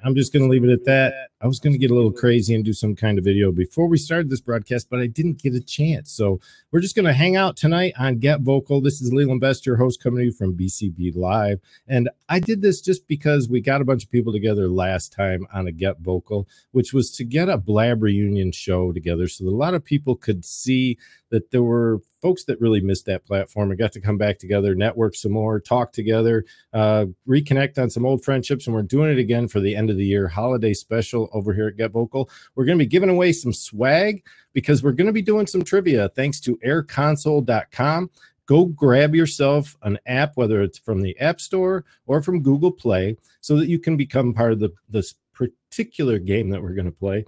I'm just going to leave it at that. I was going to get a little crazy and do some kind of video before we started this broadcast, but I didn't get a chance. So we're just going to hang out tonight on Get Vocal. This is Leland Best, your host, coming to you from BCB Live. And I did this just because we got a bunch of people together last time on a Get Vocal, which was to get a Blab reunion show together so that a lot of people could see that there were folks that really missed that platform and got to come back together, network some more, talk together, reconnect on some old friendships. And we're doing it again for the end of the year holiday special over here at Get Vocal. We're going to be giving away some swag because we're going to be doing some trivia thanks to airconsole.com. Go grab yourself an app, whether it's from the App Store or from Google Play, so that you can become part of this particular game that we're going to play.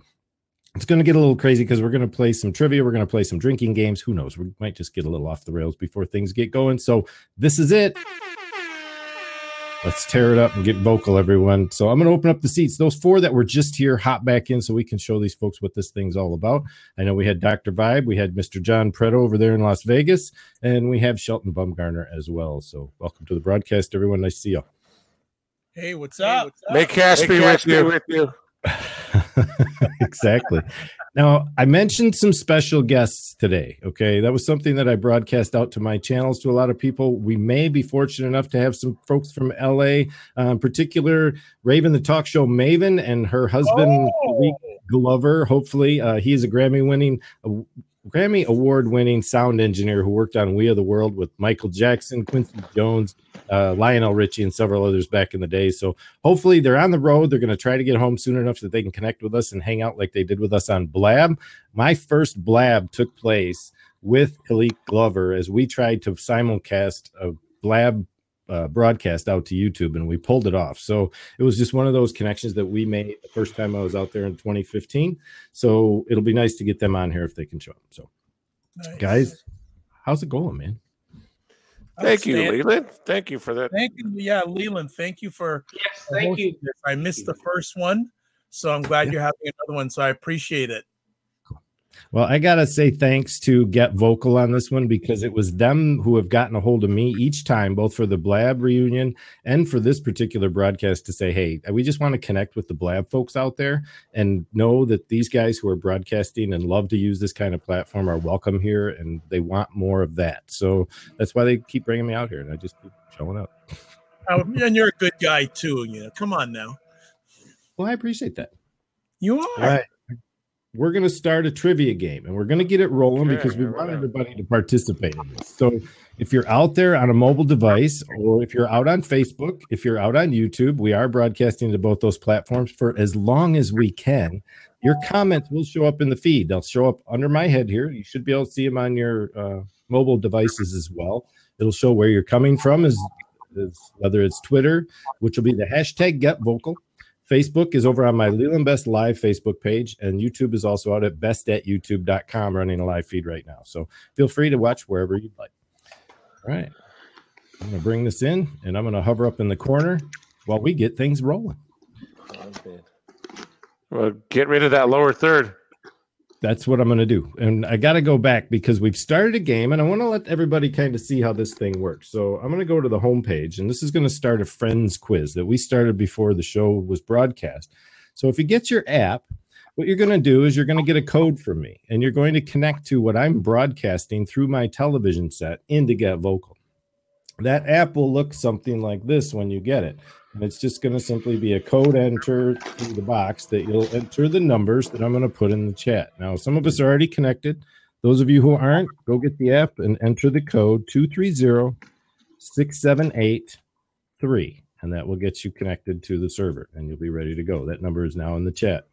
It's going to get a little crazy because we're going to play some trivia. We're going to play some drinking games. Who knows? We might just get a little off the rails before things get going. So this is it. Let's tear it up and get vocal, everyone. So I'm going to open up the seats. Those four that were just here, hop back in so we can show these folks what this thing's all about. I know we had Dr. Vibe. We had Mr. John Preto over there in Las Vegas. And we have Shelton Bumgarner as well. So welcome to the broadcast, everyone. Nice to see you. Hey, what's up? May cash be with you. Exactly. Now, I mentioned some special guests today. Okay, that was something that I broadcast out to my channels to a lot of people. We may be fortunate enough to have some folks from LA, in particular Raven the Talk Show Maven and her husband Glover. Hopefully, he is a Grammy award-winning sound engineer who worked on We Are the World with Michael Jackson, Quincy Jones, Lionel Richie, and several others back in the day. So hopefully they're on the road. They're going to try to get home soon enough that they can connect with us and hang out like they did with us on Blab. My first Blab took place with Healey Glover as we tried to simulcast a Blab broadcast out to YouTube, and we pulled it off. So it was just one of those connections that we made the first time I was out there in 2015. So it'll be nice to get them on here if they can show up. So nice. Guys, how's it going, man? Thank you, Leland. Thank you for that. Thank you. Yeah, Leland, thank you for thank you. This. I missed the first one, so I'm glad you're having another one, so I appreciate it. Well, I got to say thanks to Get Vocal on this one because it was them who have gotten a hold of me each time, both for the Blab reunion and for this particular broadcast to say, hey, we just want to connect with the Blab folks out there and know that these guys who are broadcasting and love to use this kind of platform are welcome here and they want more of that. So that's why they keep bringing me out here and I just keep showing up. And you're a good guy too. You know, come on now. Well, I appreciate that. You are. All right. We're going to start a trivia game, and we're going to get it rolling because we want everybody to participate in this. So if you're out there on a mobile device, or if you're out on Facebook, if you're out on YouTube, we are broadcasting to both those platforms for as long as we can. Your comments will show up in the feed. They'll show up under my head here. You should be able to see them on your mobile devices as well. It'll show where you're coming from, is whether it's Twitter, which will be the hashtag GetVocal. Facebook is over on my Leland Best Live Facebook page, and YouTube is also out at best@youtube.com running a live feed right now. So feel free to watch wherever you'd like. All right. I'm going to bring this in, and I'm going to hover up in the corner while we get things rolling. Well, get rid of that lower third. That's what I'm going to do. And I got to go back because we've started a game and I want to let everybody kind of see how this thing works. So I'm going to go to the homepage and this is going to start a friends quiz that we started before the show was broadcast. So if you get your app, what you're going to do is you're going to get a code from me and you're going to connect to what I'm broadcasting through my television set into Get Vocal. That app will look something like this when you get it. And it's just going to simply be a code enter through the box that you'll enter the numbers that I'm going to put in the chat. Now, some of us are already connected. Those of you who aren't, go get the app and enter the code 230678-3. And that will get you connected to the server and you'll be ready to go. That number is now in the chat.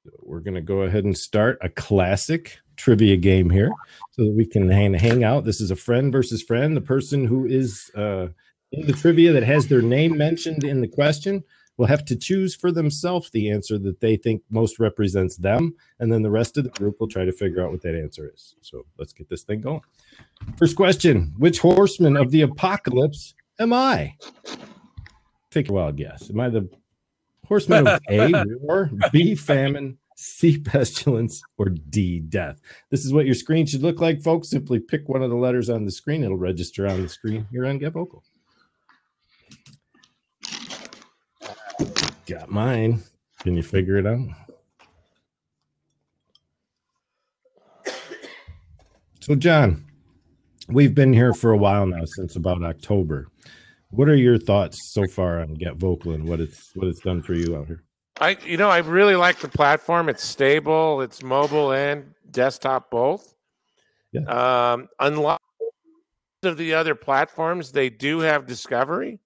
So we're going to go ahead and start a classic trivia game here so that we can hang out. This is a friend versus friend. The person who is in the trivia that has their name mentioned in the question will have to choose for themselves the answer that they think most represents them. And then the rest of the group will try to figure out what that answer is. So let's get this thing going. First question, which horseman of the apocalypse am I? Take a wild guess. Am I the horseman of A, war, B, famine, C, pestilence, or D, death? This is what your screen should look like, folks. Simply pick one of the letters on the screen. It'll register on the screen here on Get Vocal. Got mine. Can you figure it out? So, John, we've been here for a while now, since about October. What are your thoughts so far on Get Vocal and what it's done for you out here? I really like the platform. It's stable. It's mobile and desktop both. Yeah. Unlike of the other platforms, they do have discovery.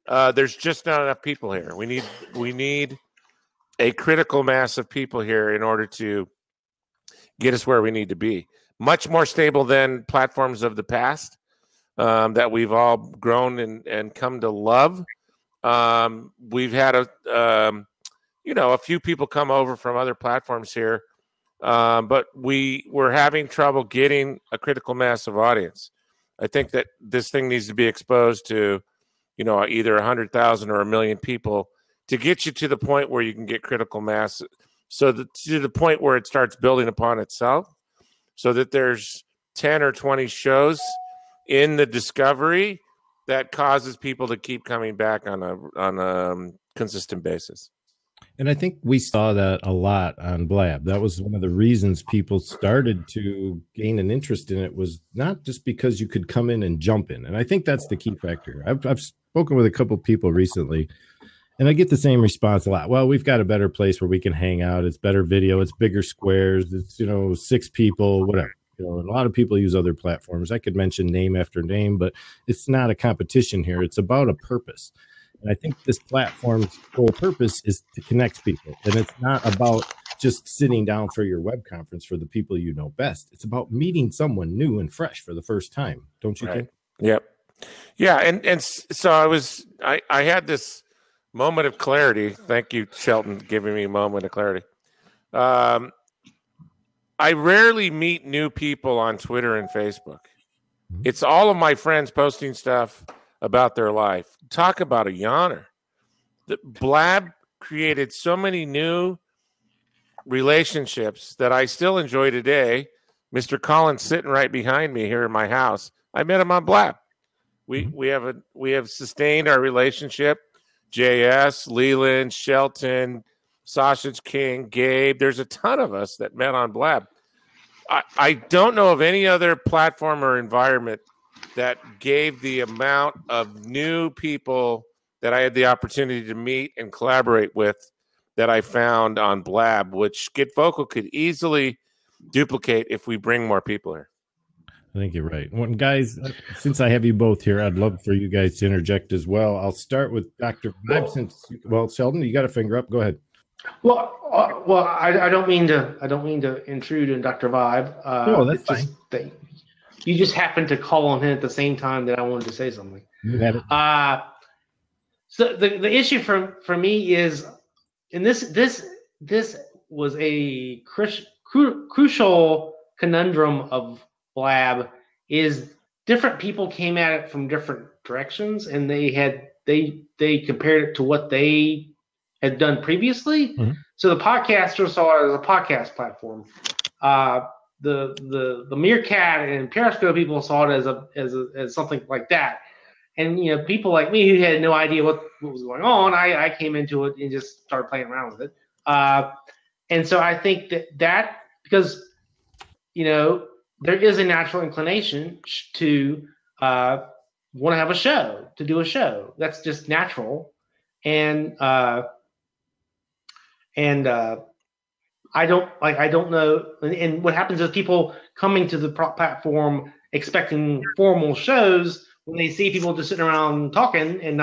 There's just not enough people here. We need a critical mass of people here in order to get us where we need to be. Much more stable than platforms of the past that we've all grown and come to love. We've had a few people come over from other platforms here, but we're having trouble getting a critical mass of audience. I think that this thing needs to be exposed to, either 100,000 or 1 million people to get you to the point where you can get critical mass, to the point where it starts building upon itself, so that there's 10 or 20 shows in the discovery that causes people to keep coming back on a consistent basis. And I think we saw that a lot on Blab. That was one of the reasons people started to gain an interest in it, was not just because you could come in and jump in. And I think that's the key factor. I've spoken with a couple of people recently, and I get the same response a lot. Well, we've got a better place where we can hang out. It's better video. It's bigger squares. It's, 6 people, whatever. A lot of people use other platforms. I could mention name after name, but it's not a competition here. It's about a purpose. And I think this platform's whole purpose is to connect people. And it's not about just sitting down for your web conference for the people you know best. It's about meeting someone new and fresh for the first time. Don't you think? Yep. Yeah. And so I had this moment of clarity. Thank you, Shelton, giving me a moment of clarity. I rarely meet new people on Twitter and Facebook. Mm-hmm. It's all of my friends posting stuff about their life. Talk about a yawner. The Blab created so many new relationships that I still enjoy today. Mr. Collins sitting right behind me here in my house. I met him on Blab. We have sustained our relationship. JS, Leland, Shelton, Sausage King, Gabe. There's a ton of us that met on Blab. I don't know of any other platform or environment that gave the amount of new people that I had the opportunity to meet and collaborate with that I found on Blab, which Get Vocal could easily duplicate if we bring more people here. I think you're right. Well, guys, since I have you both here, I'd love for you guys to interject as well. I'll start with Dr. Vibe. Sheldon, you got a finger up. Go ahead. Well, I don't mean to intrude in Dr. Vibe. No, that's fine. You just happened to call on him at the same time that I wanted to say something. You had it. So the issue for me is, and this was a crucial conundrum of Blab, is different people came at it from different directions, and they compared it to what they had done previously. Mm-hmm. So the podcasters saw it as a podcast platform. The Meerkat and Periscope people saw it as something like that. And people like me who had no idea what was going on, I came into it and just started playing around with it. And so I think that because there is a natural inclination to want to have a show, to do a show. That's just natural. And I don't know. And what happens is people coming to the platform expecting formal shows, when they see people just sitting around talking and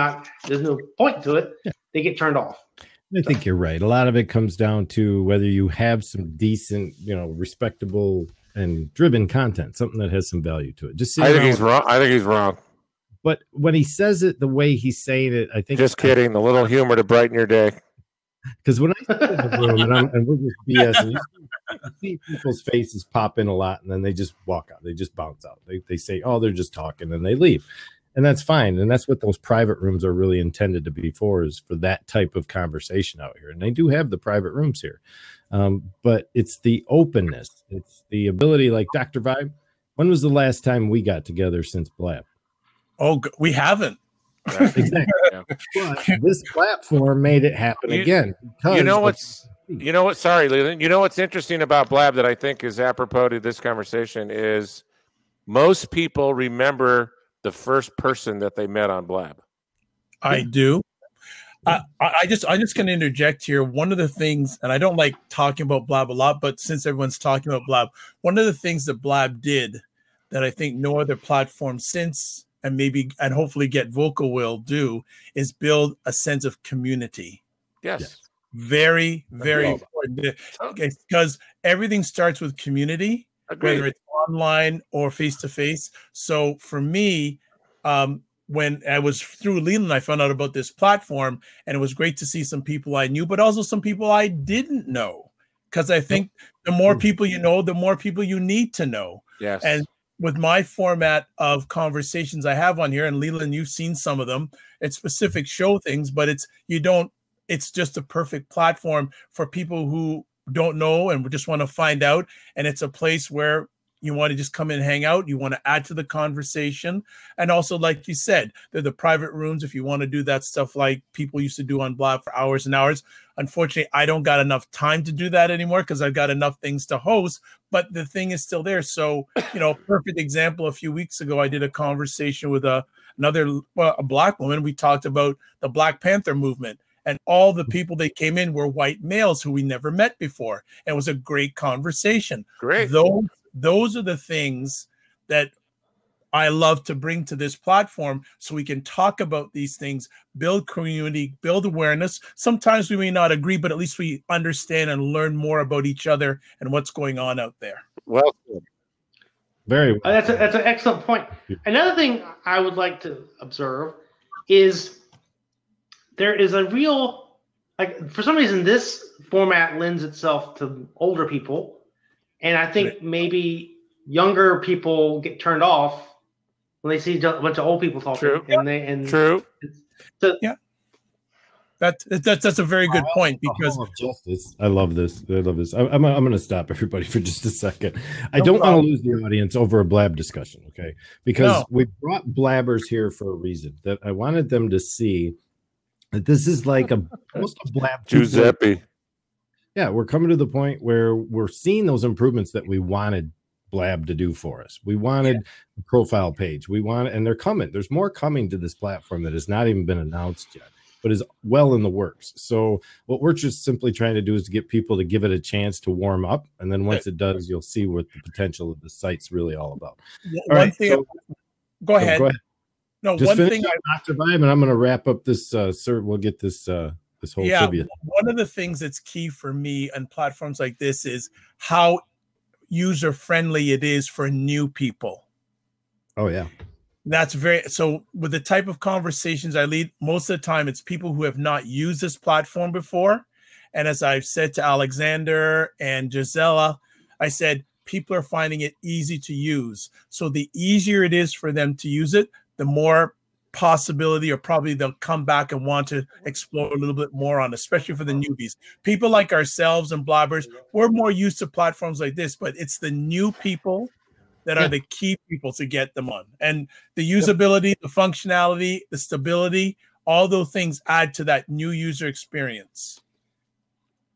there's no point to it, they get turned off. I think you're right. A lot of it comes down to whether you have some decent, respectable and driven content, something that has some value to it. I think he's wrong. But when he says it the way he's saying it, I think just kidding. A little humor to brighten your day. Because when I sit in the room and we're just BSing, you see people's faces pop in a lot, and then they just walk out. They just bounce out. They say, "Oh, they're just talking," and they leave, and that's fine. And that's what those private rooms are really intended to be for, is for that type of conversation out here. And they do have the private rooms here, but it's the openness, it's the ability. Like Dr. Vibe, when was the last time we got together since Blab? Oh, we haven't. Exactly. But this platform made it happen again. You know what? Sorry, Leland. You know what's interesting about Blab that I think is apropos to this conversation is most people remember the first person that they met on Blab. I do. I'm just going to interject here. One of the things, and I don't like talking about Blab a lot, but since everyone's talking about Blab, one of the things that Blab did that I think no other platform since, and hopefully Get Vocal will do, is build a sense of community. Yes. Very, very important. Because everything starts with community, whether it's online or face-to-face. So for me, when I was through Leland, I found out about this platform, and it was great to see some people I knew, but also some people I didn't know. Because I think the more people you know, the more people you need to know. Yes. And with my format of conversations I have on here, and Leland, you've seen some of them, it's specific show things, but it's just a perfect platform for people who don't know and just want to find out. And it's a place where you want to just come in and hang out. You want to add to the conversation. And also, like you said, they're the private rooms if you want to do that stuff like people used to do on Blab for hours and hours. Unfortunately, I don't got enough time to do that anymore because I've got enough things to host, but the thing is still there. So, perfect example, a few weeks ago, I did a conversation with a Black woman. We talked about the Black Panther movement. And all the people that came in were white males who we never met before. And it was a great conversation. Great. Those are the things that I love to bring to this platform so we can talk about these things, build community, build awareness. Sometimes we may not agree, but at least we understand and learn more about each other and what's going on out there. Well, very well. That's an excellent point. Another thing I would like to observe is there is a real, for some reason, this format lends itself to older people. And I think maybe younger people get turned off when they see a bunch of old people talking. True. True. That's a very good point because justice. I love this. I'm going to stop everybody for just a second. I don't want to lose the audience over a Blab discussion, okay? Because we brought Blabbers here for a reason. That I wanted them to see that this is like almost a Blab. Giuseppe. Yeah, we're coming to the point where we're seeing those improvements that we wanted Blab to do for us. We wanted a profile page. And they're coming. There's more coming to this platform that has not even been announced yet, but is well in the works. So what we're just simply trying to do is to get people to give it a chance to warm up. And then once it does, you'll see what the potential of the site's really all about. Go ahead. No, just one thing Dr. Vibe, and I'm going to wrap up this, sir. We'll get this whole trivia. One of the things that's key for me on platforms like this is how user-friendly it is for new people. Oh, yeah. That's so with the type of conversations I lead, most of the time it's people who have not used this platform before. And as I've said to Alexander and Gisela, I said, people are finding it easy to use. So the easier it is for them to use it, the more possibility or probably they'll come back and want to explore a little bit more on, especially for the newbies. People like ourselves and Blabbers, we're more used to platforms like this, but it's the new people that are the key people to get them on. And the usability, the functionality, the stability, all those things add to that new user experience.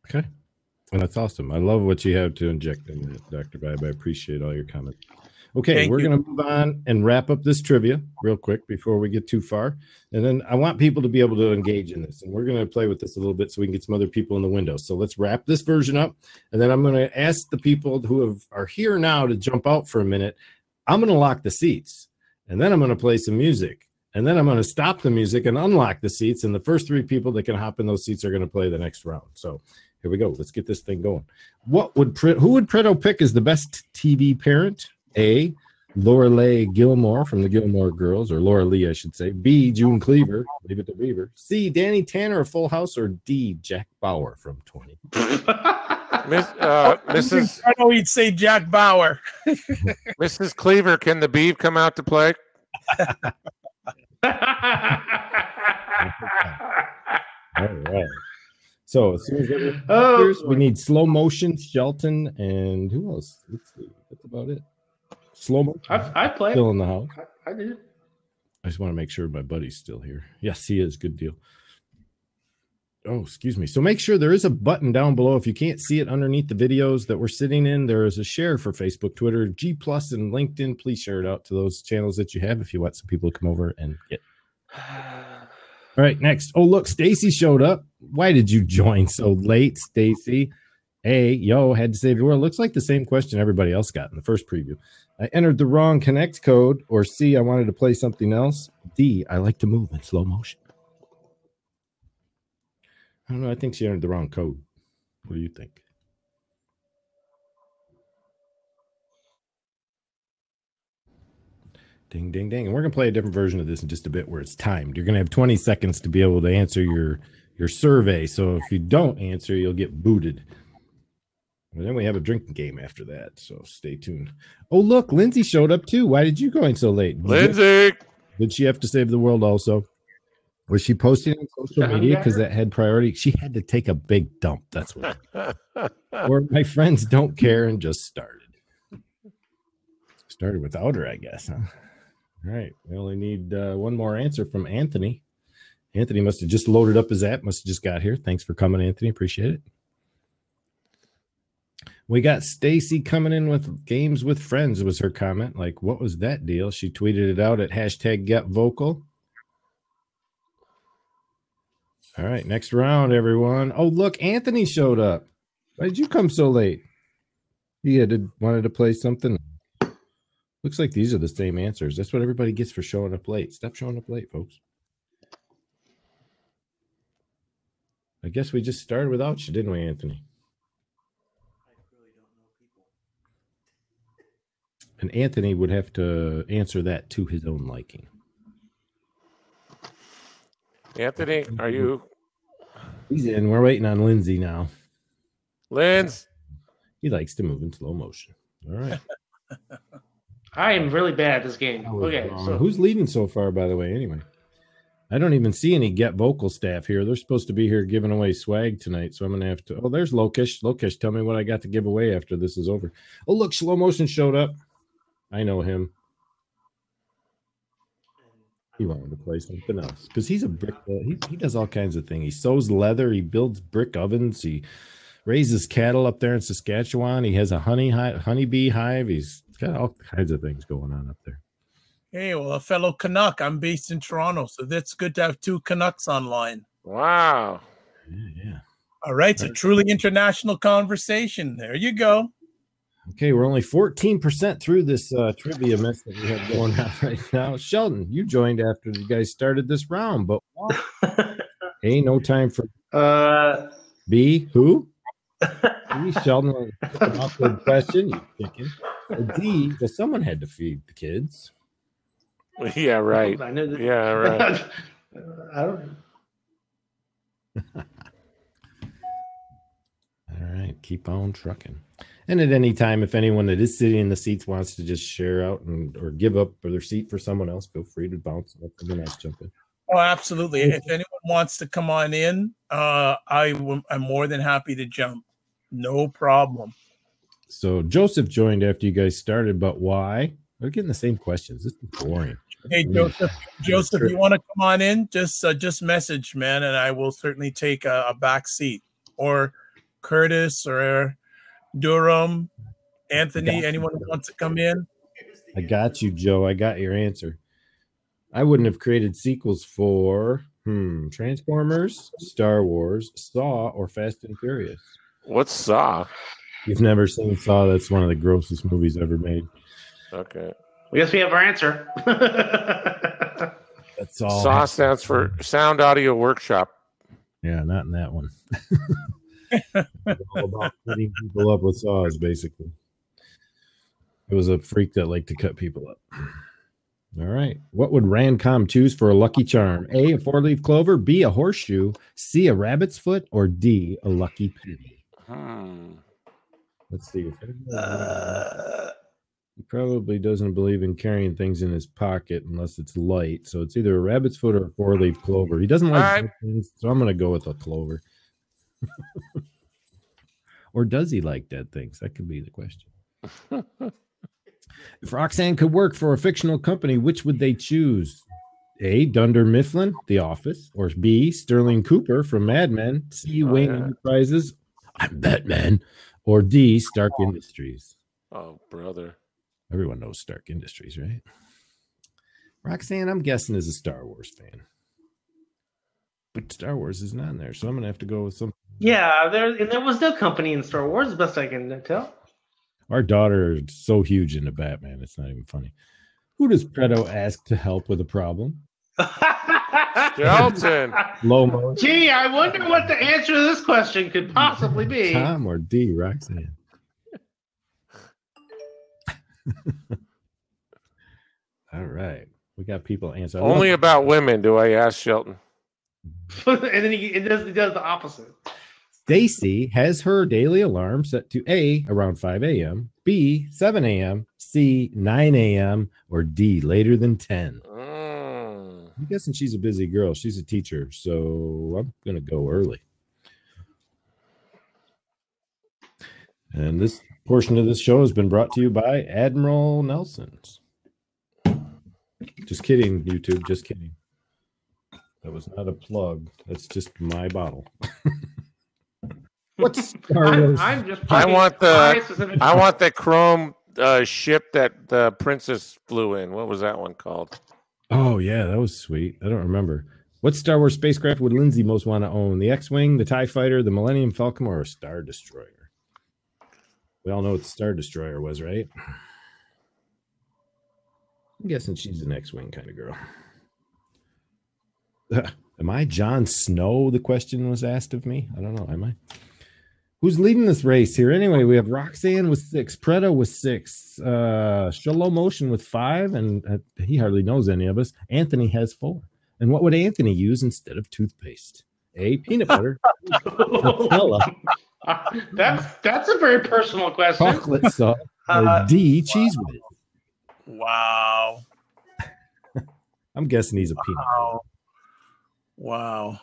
Okay. And that's awesome. I love what you have to inject in that, Dr. Vibe. I appreciate all your comments. Okay, we're going to move on and wrap up this trivia real quick before we get too far. And then I want people to be able to engage in this. And we're going to play with this a little bit so we can get some other people in the window. So let's wrap this version up. And then I'm going to ask the people who are here now to jump out for a minute. I'm going to lock the seats. And then I'm going to play some music. And then I'm going to stop the music and unlock the seats. And the first three people that can hop in those seats are going to play the next round. So here we go. Let's get this thing going. Who would Preto pick as the best TV parent? A, Lorelei Gilmore from the Gilmore Girls, or Laura Lee, I should say. B, June Cleaver, Leave It to Beaver. C, Danny Tanner of Full House, or D, Jack Bauer from 20. Mrs. I know he'd say Jack Bauer. Mrs. Cleaver, can the Beav come out to play? All right. So as soon as we need Slow Motion, Shelton, and who else? Let's see. That's about it. Slow Motion. I play. Still in the house. I did. I just want to make sure my buddy's still here. Yes, he is. Good deal. Oh, excuse me. So make sure there is a button down below. If you can't see it underneath the videos that we're sitting in, there is a share for Facebook, Twitter, G+, and LinkedIn. Please share it out to those channels that you have if you want some people to come over and get. All right, next. Oh, look, Stacy showed up. Why did you join so late, Stacy? A, yo, had to save your world. Looks like the same question everybody else got in the first preview. I entered the wrong connect code. Or C, I wanted to play something else. D, I like to move in slow motion. I don't know. I think she entered the wrong code. What do you think? Ding, ding, ding. And we're going to play a different version of this in just a bit where it's timed. You're going to have 20 seconds to be able to answer your survey. So if you don't answer, you'll get booted. And then we have a drinking game after that. So stay tuned. Oh, look, Lindsay showed up too. Why did you go in so late? Lindsay! Did she have to save the world also? Was she posting on social media because that had priority? She had to take a big dump. That's what. Or my friends don't care and just started. Started without her, I guess. Huh? All right. We only need one more answer from Anthony. Anthony must have just loaded up his app. Must have just got here. Thanks for coming, Anthony. Appreciate it. We got Stacy coming in with games with friends was her comment. Like, what was that deal? She tweeted it out at #GetVocal. All right, next round, everyone. Oh, look, Anthony showed up. Why did you come so late? He wanted to play something. Looks like these are the same answers. That's what everybody gets for showing up late. Stop showing up late, folks. I guess we just started without you, didn't we, Anthony? And Anthony would have to answer that to his own liking. Anthony, are you? He's in. We're waiting on Lindsay now. Linz? He likes to move in slow motion. All right. I am really bad at this game. Okay, so who's leading so far, by the way, anyway? I don't even see any Get Vocal staff here. They're supposed to be here giving away swag tonight, so I'm going to have to... Oh, there's Lokish. Lokish, tell me what I got to give away after this is over. Oh, look, Slow Motion showed up. I know him. He wanted to play something else because he's a brick. He does all kinds of things. He sews leather. He builds brick ovens. He raises cattle up there in Saskatchewan. He has a honeybee hive. He's got all kinds of things going on up there. Hey, well, a fellow Canuck. I'm based in Toronto, so that's good to have two Canucks online. Wow. Yeah. All right, it's a truly international conversation. There you go. Okay, we're only 14% through this trivia mess that we have going on right now. Sheldon, you joined after you guys started this round, but A, no time for B, who? B, Sheldon, an awkward question. You chicken. D, well, someone had to feed the kids. Yeah, right. I know that. Yeah, right. I don't. All right, keep on trucking. And at any time, if anyone that is sitting in the seats wants to just share out or give up their seat for someone else, feel free to bounce and let someone else jump in. Oh, absolutely. If anyone wants to come on in, I'm more than happy to jump. No problem. So Joseph joined after you guys started, but why? We're getting the same questions. This is boring. Hey, Joseph, you want to come on in? Just message, man, and I will certainly take a back seat. Or Curtis or Durham, Anthony, anyone who wants to come in. I got you, Joe. I got your answer. I wouldn't have created sequels for Transformers, Star Wars, Saw, or Fast and Furious. What's Saw? You've never seen Saw? That's one of the grossest movies ever made. Okay. I guess we have our answer. That's all. SAW stands for Sound Audio Workshop. Yeah, not in that one. It's all about cutting people up with saws, basically. It was a freak that liked to cut people up. All right. What would Rancom choose for a lucky charm? A, a four-leaf clover, B, a horseshoe, C, a rabbit's foot, or D, a lucky penny? Let's see. He probably doesn't believe in carrying things in his pocket unless it's light. So it's either a rabbit's foot or a four-leaf clover. He doesn't like things, so I'm going to go with a clover. Or does he like dead things? That could be the question. If Roxanne could work for a fictional company, which would they choose? A. Dunder Mifflin, The Office, or B. Sterling Cooper from Mad Men, C. Wayne Enterprises, I'm Batman, or D. Stark Industries. Oh, brother. Everyone knows Stark Industries, right? Roxanne, I'm guessing, is a Star Wars fan. But Star Wars isn't on there, so I'm going to have to go with some. Yeah, there was no company in Star Wars, best I can tell. Our daughter is so huge into Batman, it's not even funny. Who does Preto ask to help with a problem? Shelton. Lomo. Gee, I wonder what the answer to this question could possibly be. Tom or D, Roxanne? All right. We got people answer. Only about women do I ask Shelton. And then he does the opposite. Stacy has her daily alarm set to A, around 5 a.m., B, 7 a.m., C, 9 a.m., or D, later than 10. I'm guessing she's a busy girl. She's a teacher, so I'm going to go early. And this portion of this show has been brought to you by Admiral Nelson's. Just kidding, YouTube. Just kidding. That was not a plug. That's just my bottle. What's Star Wars? I want the chrome ship that the princess flew in. What was that one called? Oh, yeah, that was sweet. I don't remember. What Star Wars spacecraft would Lindsay most want to own? The X-Wing, the TIE Fighter, the Millennium Falcon, or a Star Destroyer? We all know what the Star Destroyer was, right? I'm guessing she's an X-Wing kind of girl. Am I Jon Snow? The question was asked of me. I don't know. Am I? Who's leading this race here? Anyway, we have Roxanne with 6, Preto with 6, Slow Motion with 5, and he hardly knows any of us. Anthony has 4. And what would Anthony use instead of toothpaste? A, peanut butter. Nutella. That's a very personal question. Chocolate sauce. Or D, cheese whiz. Wow. I'm guessing he's a peanut butter. Wow.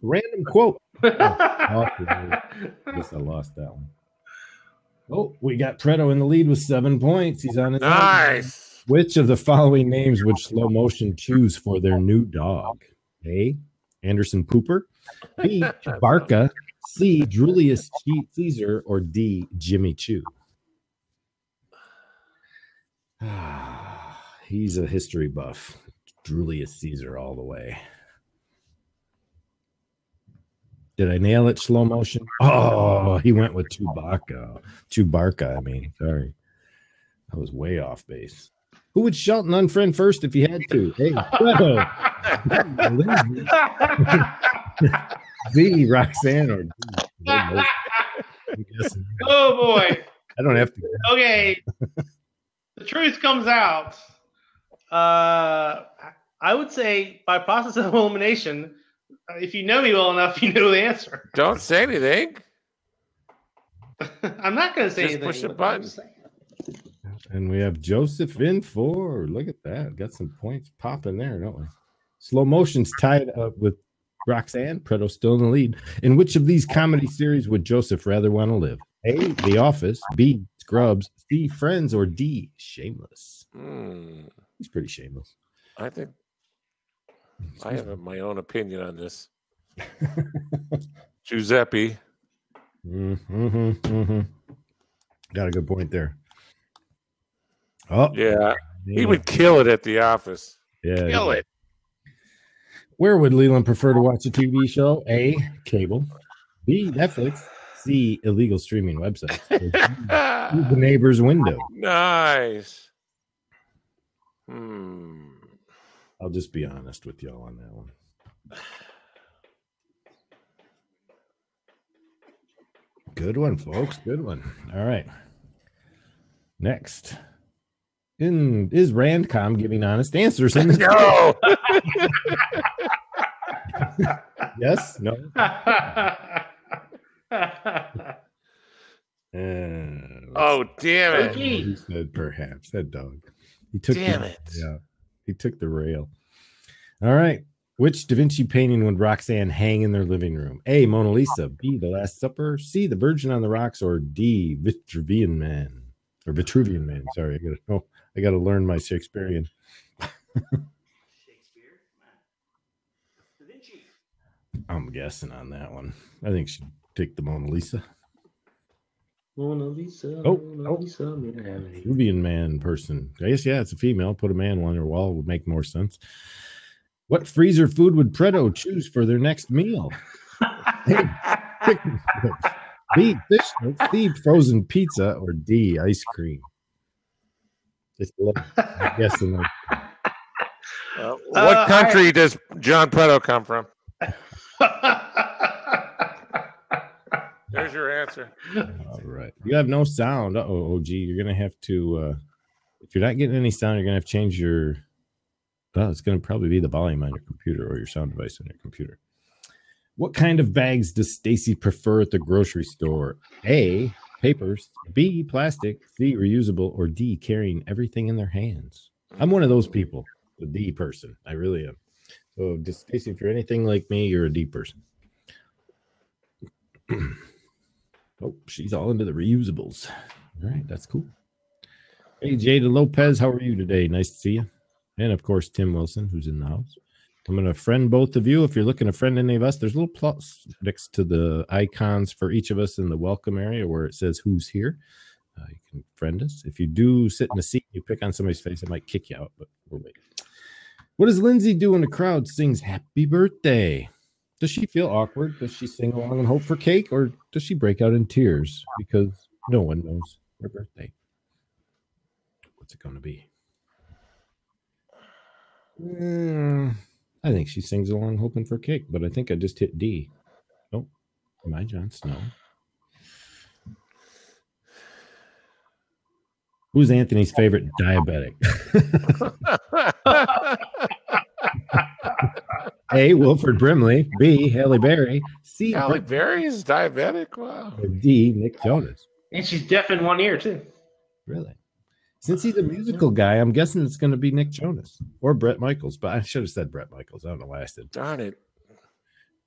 Random quote. I guess I lost that one. Oh, we got Preto in the lead with 7 points. He's on his Nice. own. Which of the following names would Slow Motion choose for their new dog? A, Anderson Pooper, B, Barca, C, Julius Caesar, or D, Jimmy Choo? He's a history buff. Julius Caesar all the way. Did I nail it? Slow motion. Oh, he went with Chewbacca. I mean, sorry. I was way off base. Who would Shelton unfriend first if he had to? Hey, Z, Roxanne, or D? I'm guessing. Oh, boy. I don't have to. Okay. The truth comes out. I would say by process of elimination, if you know me well enough, you know the answer. Don't say anything. I'm not going to say anything. Just push a button. And we have Joseph in 4. Look at that. Got some points popping there, don't we? Slow Motion's tied up with Roxanne. Preto still in the lead. In which of these comedy series would Joseph rather want to live? A, The Office, B, Scrubs, C, Friends, or D, Shameless? He's pretty shameless. I think I have my own opinion on this. Giuseppe. Got a good point there. Oh, yeah. He would kill it at The Office. Yeah, kill it. Where would Leland prefer to watch a TV show? A, cable. B, Netflix. C, illegal streaming websites. D, the neighbor's window. Nice. I'll just be honest with y'all on that one. Good one, folks. Good one. All right. Next. Is Randcom giving honest answers in this? No. Yes? No? Oh, damn it. He said perhaps. That dog. He took Damn it. Yeah. He took the rail. All right. Which Da Vinci painting would Roxanne hang in their living room? A, Mona Lisa. B, The Last Supper. C, The Virgin on the Rocks. Or D, Vitruvian Man. Or Vitruvian Man. Sorry, I gotta learn my Shakespearean. I'm guessing on that one. I think she'd pick the Mona Lisa. Mona Lisa. Oh, Mona Lisa. Peruvian man person. I guess, yeah, it's a female. Put a man on her wall would make more sense. What freezer food would Preto choose for their next meal? A, chicken strips. B, fish strips. C, frozen pizza. Or D, ice cream. Just I'm guessing. What country does John Preto come from? There's your answer. All right. You have no sound. Uh-oh, OG. You're going to have to, if you're not getting any sound, you're going to have to change your, well, it's going to probably be the volume on your computer or your sound device on your computer. What kind of bags does Stacy prefer at the grocery store? A, papers. B, plastic. C, reusable. Or D, carrying everything in their hands. I'm one of those people, the D person. I really am. So, just Stacy, if you're anything like me, you're a D person. Oh, she's all into the reusables. All right, that's cool. Hey, Jada Lopez, how are you today? Nice to see you. And, of course, Tim Wilson, who's in the house. I'm going to friend both of you. If you're looking to friend any of us, there's a little plus next to the icons for each of us in the welcome area where it says who's here. You can friend us. If you do sit in a seat, you pick on somebody's face, it might kick you out, but we're waiting. What does Lindsay do when the crowd sings happy birthday? Does she feel awkward? Does she sing along and hope for cake? Or does she break out in tears because no one knows her birthday? What's it going to be? I think she sings along hoping for cake, but I think I just hit D. Oh, am I Jon Snow? Who's Anthony's favorite diabetic? A, Wilford Brimley. B, Halle Berry. C, Halle Berry is diabetic? Wow. Or D, Nick Jonas. And she's deaf in one ear, too. Really? Since he's a musical guy, I'm guessing it's going to be Nick Jonas or Bret Michaels, but I should have said Bret Michaels. I don't know why I said. Darn it.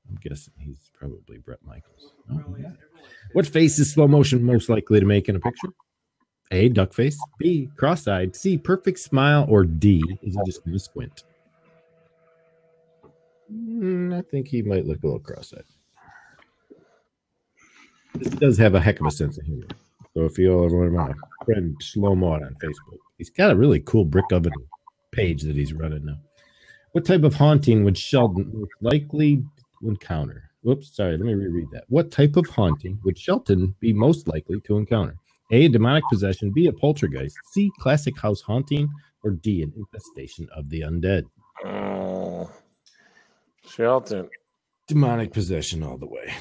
I'm guessing he's probably Bret Michaels. Oh, yeah. What face is slow motion most likely to make in a picture? A, duck face. B, cross-eyed. C, perfect smile. Or D, is he just going to squint? I think he might look a little cross-eyed. This does have a heck of a sense of humor. So if you all ever want my friend Shlomo on Facebook, he's got a really cool brick oven page that he's running now. What type of haunting would Sheldon most likely encounter? Whoops, sorry, let me reread that. What type of haunting would Shelton be most likely to encounter? A, demonic possession. B, a poltergeist. C, classic house haunting. Or D, an infestation of the undead. Oh, Shelton. Demonic possession all the way.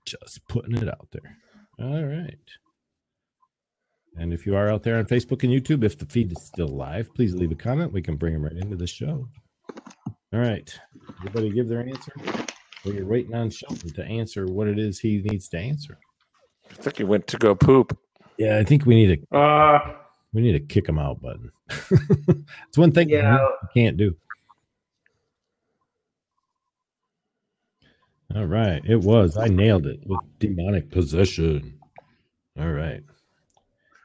Just putting it out there. All right. And if you are out there on Facebook and YouTube, if the feed is still live, please leave a comment. We can bring them right into the show. All right. Everybody give their answer? Or you're waiting on Shelton to answer what it is he needs to answer. I think he went to go poop. Yeah, I think we need a kick him out button. It's one thing you can't do. All right. It was. I nailed it with demonic possession. All right.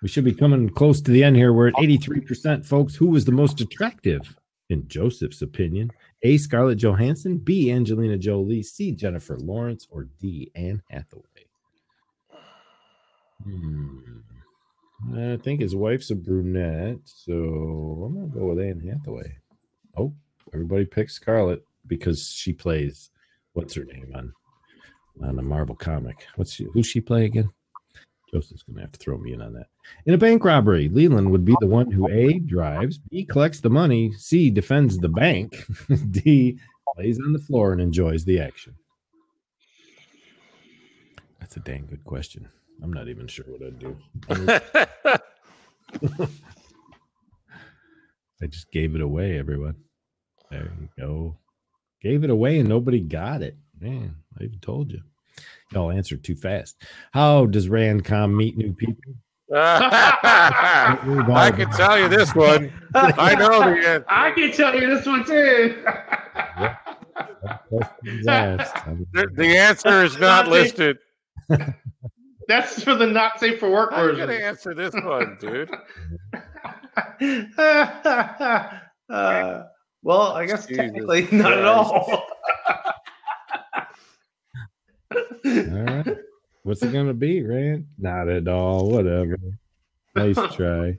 We should be coming close to the end here. We're at 83%, folks. Who was the most attractive, in Joseph's opinion? A, Scarlett Johansson. B, Angelina Jolie. C, Jennifer Lawrence. Or D, Anne Hathaway. I think his wife's a brunette, so I'm going to go with Anne Hathaway. Oh, everybody picks Scarlett because she plays, what's her name on a Marvel comic? Who's she play again? Joseph's going to have to throw me in on that. In a bank robbery, Leland would be the one who A, drives, B, collects the money, C, defends the bank, D, lays on the floor and enjoys the action. That's a dang good question. I'm not even sure what I'd do. I just gave it away, everyone. There you go. Gave it away and nobody got it. Man, I even told you. Y'all answered too fast. How does Rancom meet new people? I can tell you this one. I know the answer. I can tell you this one too. The answer is not listed. That's for the not safe for work version. I'm going to answer this one, dude. Well, I guess Jesus technically not at all. All right. What's it going to be, Rand? Not at all. Whatever. Nice try.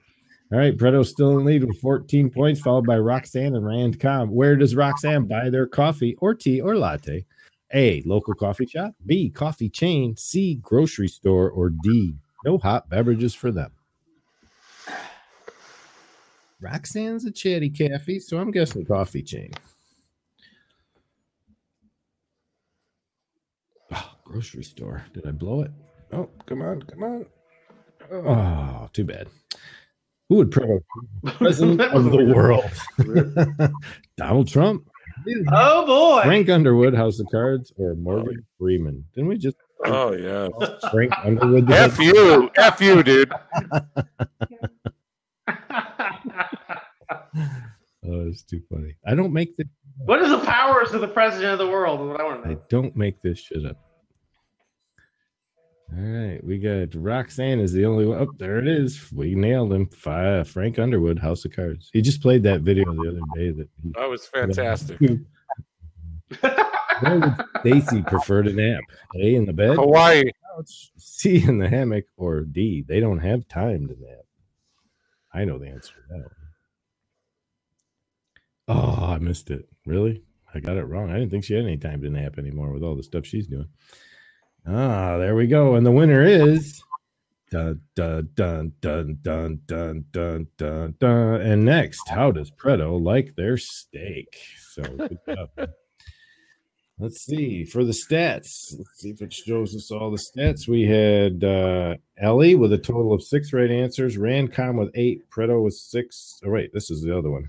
All right. Preto's still in lead with 14 points, followed by Roxanne and Rand Com. Where does Roxanne buy their coffee or tea or latte? A, local coffee shop. B, coffee chain. C, grocery store. Or D, no hot beverages for them. Roxanne's a chatty Cathy, so I'm guessing coffee chain. Oh, grocery store. Did I blow it? Oh, come on, come on. Oh, too bad. Who would promote president of the world? Donald Trump? Oh, boy. Frank Underwood, House of Cards, or Morgan Freeman? Didn't we just... Oh, yeah. Frank Underwood. F you. F you, dude. Oh, it's too funny. I don't make this. What is the powers of the president of the world? What I want to know. I don't make this shit up. All right, we got Roxanne is the only one. Oh, there it is. We nailed him. Frank Underwood, House of Cards. He just played that video the other day. That was fantastic. Where would Stacey prefer to nap? A, in the bed, Hawaii. couch, C, in the hammock, or D, they don't have time to nap. I know the answer to that one. Oh, I missed it. Really? I got it wrong. I didn't think she had any time to nap anymore with all the stuff she's doing. Ah, there we go. And the winner is dun dun dun dun dun dun dun dun dun. And next, how does Preto like their steak? So good job. Let's see for the stats. Let's see if it shows us all the stats. We had Ellie with a total of 6 right answers. Rancom with 8. Preto with 6. Oh wait, this is the other one.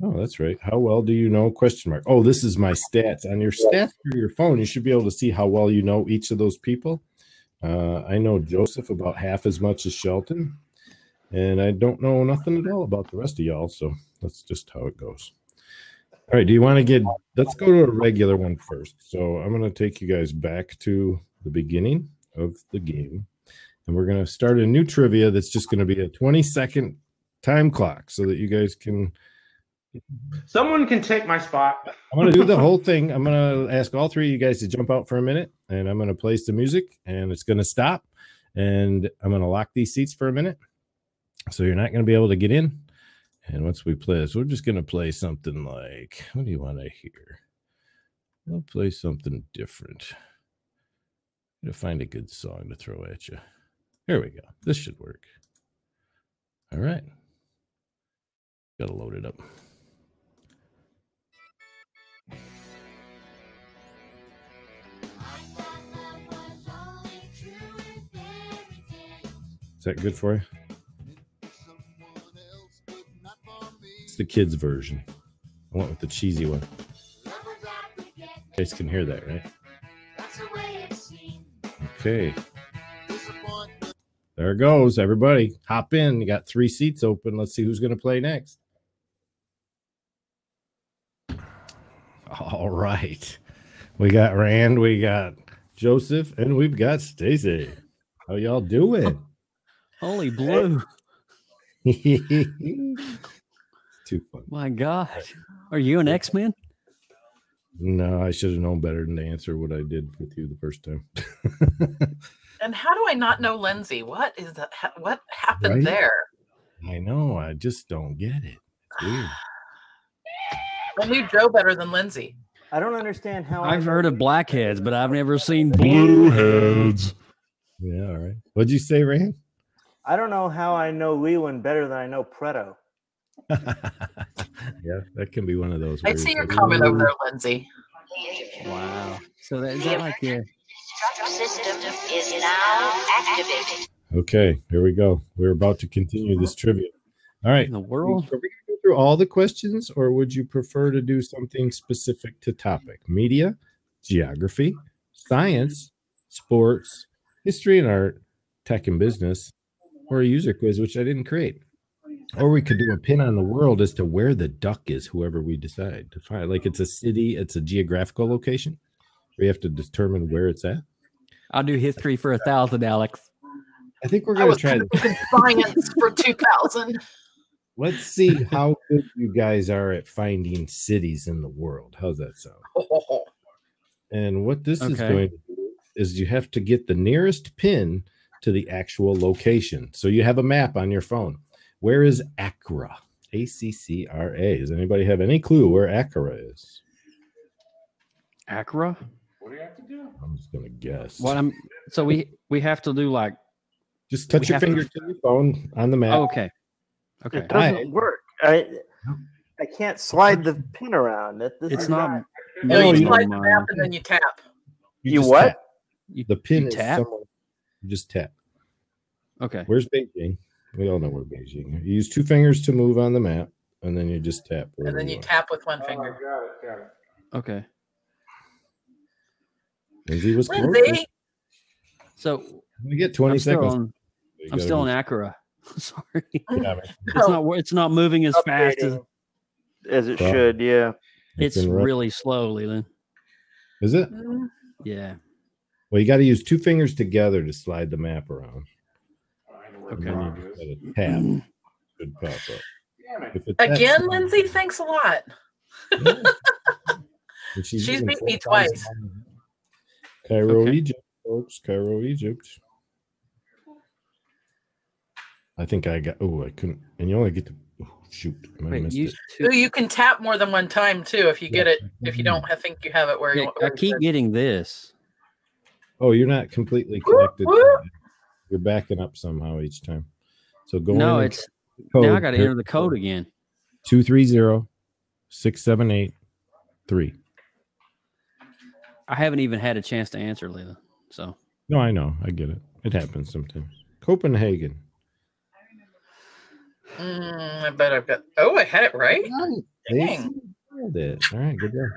Oh, that's right. How well do you know? Question mark. Oh, this is my stats. On your stats for your phone, you should be able to see how well you know each of those people. I know Joseph about half as much as Shelton, and I don't know nothing at all about the rest of y'all, so that's just how it goes. All right, do you want to get – let's go to a regular one first. So I'm going to take you guys back to the beginning of the game, and we're going to start a new trivia that's just going to be a 20-second time clock so that you guys can – someone can take my spot. I'm going to do the whole thing. I'm going to ask all 3 of you guys to jump out for a minute, and I'm going to play some music, and it's going to stop, and I'm going to lock these seats for a minute, so you're not going to be able to get in. And once we play this, we're just going to play something like, what do you want to hear? We'll play something different. I'm going to find a good song to throw at you. Here we go. This should work. All right. Got to load it up. Is that good for you? It's the kids' version. I went with the cheesy one. You guys can hear that, right? Okay. There it goes. Everybody, hop in. You got 3 seats open. Let's see who's going to play next. All right. We got Rand, we got Joseph, and we've got Stacey. How y'all doing? Holy blue. Too fun. My God. Are you an X-Men? No, I should have known better than to answer what I did with you the first time. And how do I not know Lindsay? What is that? What happened Right? there? I know. I just don't get it. It's weird. I knew Joe better than Lindsay. I don't understand how I've heard of blackheads, but I've never seen Blueheads. Yeah, all right. What'd you say, Rand? I don't know how I know Leland better than I know Preto. Yeah, that can be one of those. I see your comment over there, Lindsay. Wow. So is that like your System is now activated. Okay, here we go. We're about to continue this trivia. All right. in the world? Are we going to go through all the questions, or would you prefer to do something specific to topic? Media, geography, science, sports, history and art, tech and business, or a user quiz, which I didn't create. Or we could do a pin on the world as to where the duck is, whoever we decide to find. Like it's a city, it's a geographical location. We have to determine where it's at. I'll do history for 1,000, Alex. I think we're going to try this. Science for 2,000. let's see how good you guys are at finding cities in the world. How's that sound? And what this is going to do is you have to get the nearest pin to the actual location. So you have a map on your phone. Where is Accra? A-C-C-R-A. Does anybody have any clue where Accra is? Accra? What do you have to do? I'm just gonna guess. So we have to do like just touch your finger to your phone on the map. Oh, okay. It doesn't work. I can't slide the pin around. It's not. No, you slide the map and then you tap. You what? Tap. The pin is tap? somewhere. You just tap. Okay. Where's Beijing? We all know where Beijing is. You use two fingers to move on the map, and then you just tap. And then you tap with one finger. Got it. Okay. Lindsay was close. Lindsay. So we get 20 seconds. I'm still in Accra. Sorry. Yeah, It's not moving as fast as it should. Yeah. It's really slow, Leland. Is it? Yeah. Well, you got to use two fingers together to slide the map around. Okay. Tap. Should pop up. Again, Lindsay, thanks a lot. Yeah. She's beat me twice. Cairo, Egypt, folks. Cairo, Egypt. I think I got. Oh, I couldn't. And you only get to. Oh, shoot. I missed it. Ooh, you can tap more than one time too if you get it. If you don't think you have it where you. I keep getting this. Oh, you're not completely connected. You're backing up somehow each time. So go. No, it's now I got to enter the code again. 230-678-3. I haven't even had a chance to answer, Leland. So. No, I know. I get it. It happens sometimes. Copenhagen. I bet I've got. Oh, I had it right. Dang. All right, good job.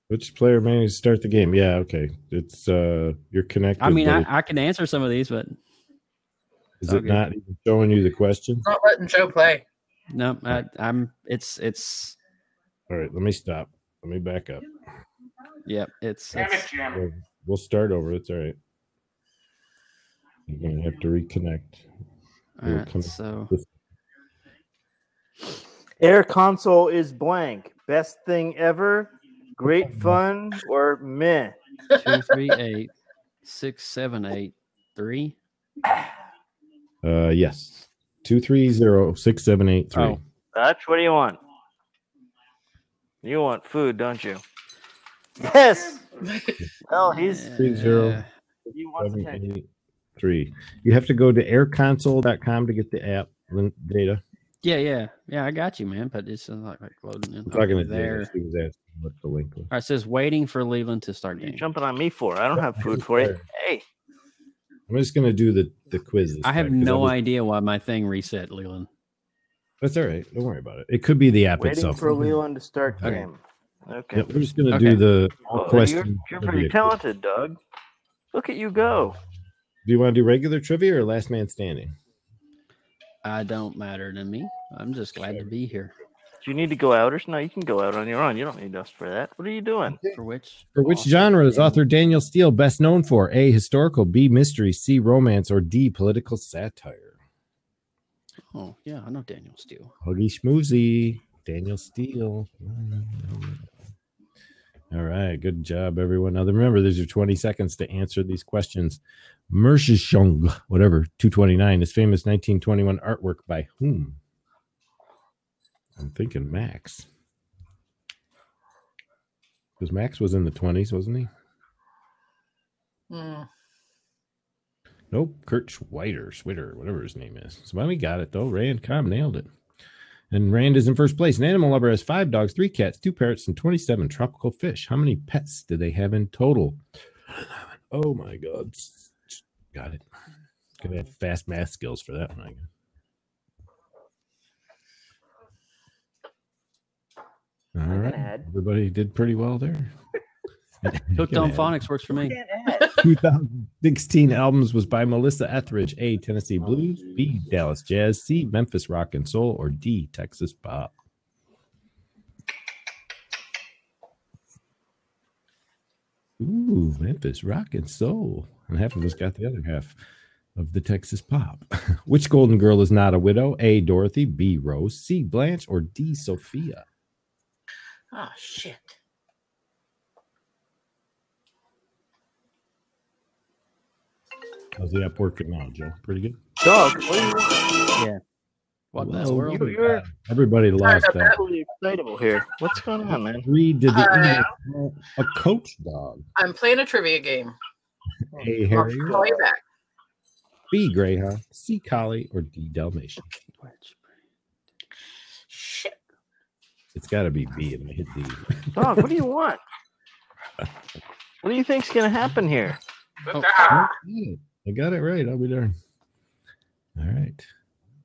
Which player managed to start the game? Yeah, okay. It's you're connected. I mean, I can answer some of these, but is it not even showing you the question? Not letting Joe play. No, I'm. It's. All right, let me stop. Let me back up. Yep, it's. We'll start over. It's all right. You're gonna have to reconnect. All right, so Air console is blank. Best thing ever. Great fun or meh. 238-678-3. Yes. 230-678-3. Oh, that's what do you want? You want food, don't you? Yes. Well, he's 30. He wants attention. 3. You have to go to airconsole.com to get the app data. Yeah. I got you, man. But it's not like loading in. I'm talking to there. He was asking what the link was. All right, it says waiting for Leland to start game. What are you jumping on me for? I don't have food for you. Hey. I'm just going to do the quiz. I have no idea why my thing reset, Leland. That's all right. Don't worry about it. It could be the app Waiting itself. for Leland to start game. Okay. Yep, we're just going to do the question. You're pretty talented, Doug. Look at you go. Do you want to do regular trivia or last man standing? Don't matter to me. I'm just glad to be here. Do you need to go out or no? You can go out on your own. You don't need us for that. What are you doing? For which genre is author Daniel Steele best known for? A, historical, B, mystery, C, romance, or D, political satire? Oh, yeah, I know Daniel Steele. Huggy schmoozy. Daniel Steele. All right, good job, everyone. Now remember, there's your 20 seconds to answer these questions. Mershishung, whatever, 229 is famous 1921 artwork by whom? I'm thinking Max. Because Max was in the 20s, wasn't he? Nope, Kurt Schwitter, whatever his name is. Somebody got it, though. Rand Cobb nailed it. And Rand is in first place. An animal lover has 5 dogs, 3 cats, 2 parrots, and 27 tropical fish. How many pets do they have in total? Oh, my God. Got it. Gonna have fast math skills for that one, I guess. All right. Everybody did pretty well there. Hooked on Phonics works for me. 2016 albums was by Melissa Etheridge. A, Tennessee Blues. B, Dallas Jazz. C, Memphis Rock and Soul. Or D, Texas Pop. Ooh, Memphis Rock and Soul. And half of us got the other half. of the Texas pop. Which Golden Girl is not a widow? A. Dorothy, B. Rose, C. Blanche, or D. Sophia? Oh, shit. How's the app working now, Joe? Pretty good? Dog, what do you want? Yeah. What in the Well, world? You're everybody lost that. totally excitable here. What's going on, man? Read to the All right. English call a coach dog. I'm playing a trivia game. A. I'll Harrier, call you back. B. Greyhound, C. Collie, or D. Dalmatian? Shit. It's got to be B, and I hit D. Dog, what do you want? What do you think's gonna happen here? Ah, I got it right. I'll be darned. All right.